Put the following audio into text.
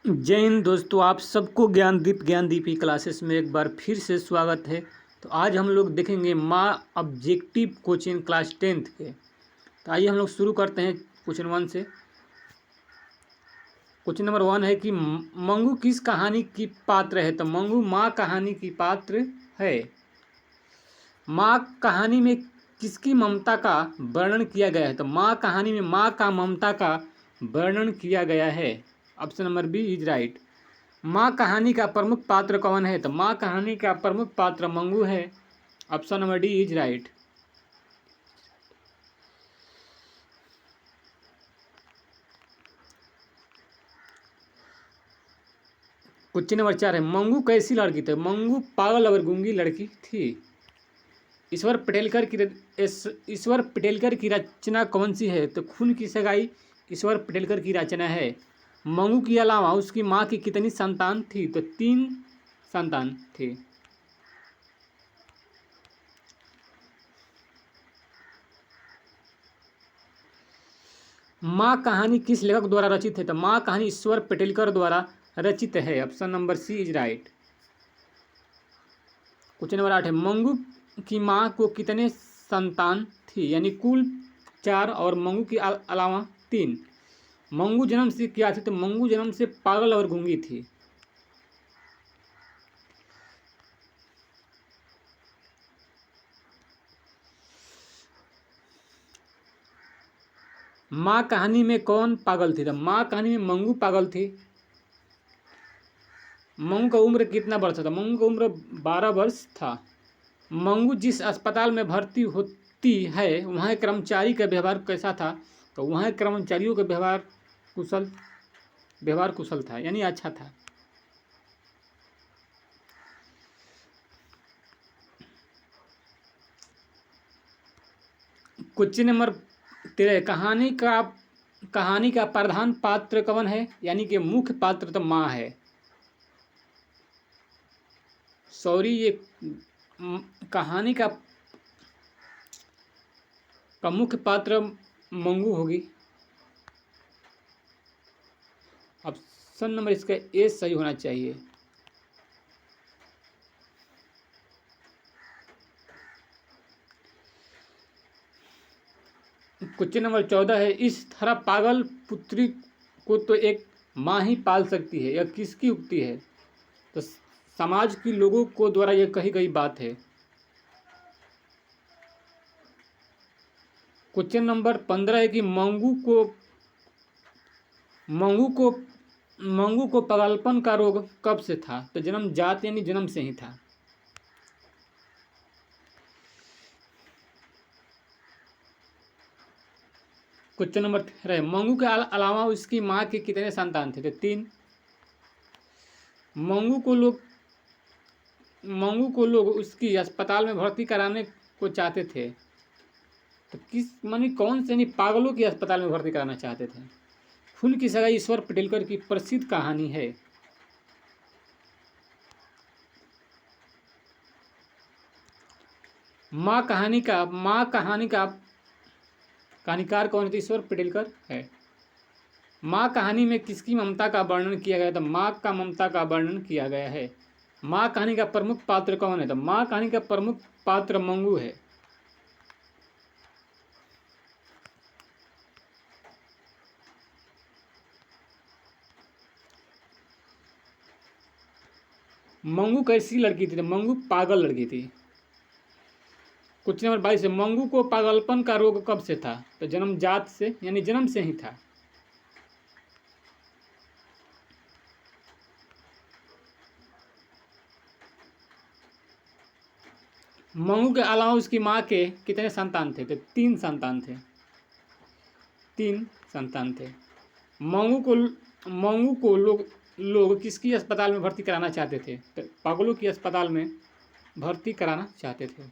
जय हिंद दोस्तों, आप सबको ज्ञानदीप की क्लासेस में एक बार फिर से स्वागत है। तो आज हम लोग देखेंगे माँ ऑब्जेक्टिव क्वेश्चन क्लास 10th के। तो आइए हम लोग शुरू करते हैं क्वेश्चन 1 से। क्वेश्चन नंबर 1 है कि मंगू किस कहानी की पात्र है। तो मंगू माँ कहानी की पात्र है। माँ कहानी में किसकी ममता का वर्णन किया गया है। तो माँ कहानी में माँ का ममता का वर्णन किया गया है। Option number B is right. माँ कहानी का प्रमुख पात्र कौन है। तो माँ कहानी का प्रमुख पात्र मंगू है। Option number D is right. Question number 4 है मंगू कैसी लड़की थी। मंगू पागल और गूंगी लड़की थी। ईश्वर पटेलकर की रचना कौन सी है। तो खून की सगाई ईश्वर पटेलकर की रचना है। मंगू के अलावा उसकी माँ की कितनी संतान थी। तो 3 संतान थे। माँ कहानी किस लेखक द्वारा रचित है। तो माँ कहानी ईश्वर पटेलकर द्वारा रचित है। Option number C is right. Question number 8 है मंगू की माँ को कितने संतान थी। यानी कुल 4 और मंगू के अलावा 3। मंगू जन्म से क्या थी। तो मंगू जन्म से पागल और गूंगी थी। माँ कहानी में कौन पागल थी। तो माँ कहानी में मंगू पागल थी। मंगू का उम्र कितना वर्ष था। मंगू का उम्र 12 वर्ष था। मंगू जिस अस्पताल में भर्ती होती है वहाँ कर्मचारी का व्यवहार कैसा था। तो वहाँ कर्मचारियों का व्यवहार कुशल था, यानी अच्छा था। क्वेश्चन नंबर 13 कहानी का प्रधान पात्र कौन है। यानी कि मुख्य पात्र तो माँ है। सॉरी, ये कहानी का मुख्य पात्र मंगू होगी। ऑप्शन नंबर इसका ए सही होना चाहिए। क्वेश्चन नंबर 14 है इस तरह पागल पुत्री को तो एक माँ ही पाल सकती है। यह किसकी उक्ति है। तो समाज के लोगों को द्वारा यह कही गई बात है। क्वेश्चन नंबर 15 है कि मंगू को पागलपन का रोग कब से था। तो जन्मजात यानी जन्म से ही था। क्वेश्चन नंबर 13 मंगू के अलावा उसकी माँ के कितने संतान थे। तो 3। मंगू को लोग उसकी अस्पताल में भर्ती कराने को चाहते थे। तो कौन से पागलों की अस्पताल में भर्ती कराना चाहते थे। खून की सगाई ईश्वर पटेलकर की प्रसिद्ध कहानी है। माँ कहानी का कहानीकार कौन थे। ईश्वर पटेलकर है। माँ कहानी में किसकी ममता का वर्णन किया गया। तो माँ का ममता का वर्णन किया गया है। माँ कहानी का प्रमुख पात्र कौन है। तो माँ कहानी का प्रमुख पात्र मंगू है। मंगू कैसी लड़की थी। तो मंगू पागल लड़की थी। क्वेश्चन नंबर 22 है मंगू को पागलपन का रोग कब से था। तो जन्मजात से यानी जन्म से ही था। मंगू के अलावा उसकी माँ के कितने संतान थे। तो 3 संतान थे। 3 संतान थे। मंगू को लोग किसकी अस्पताल में भर्ती कराना चाहते थे। तो पागलों की अस्पताल में भर्ती कराना चाहते थे।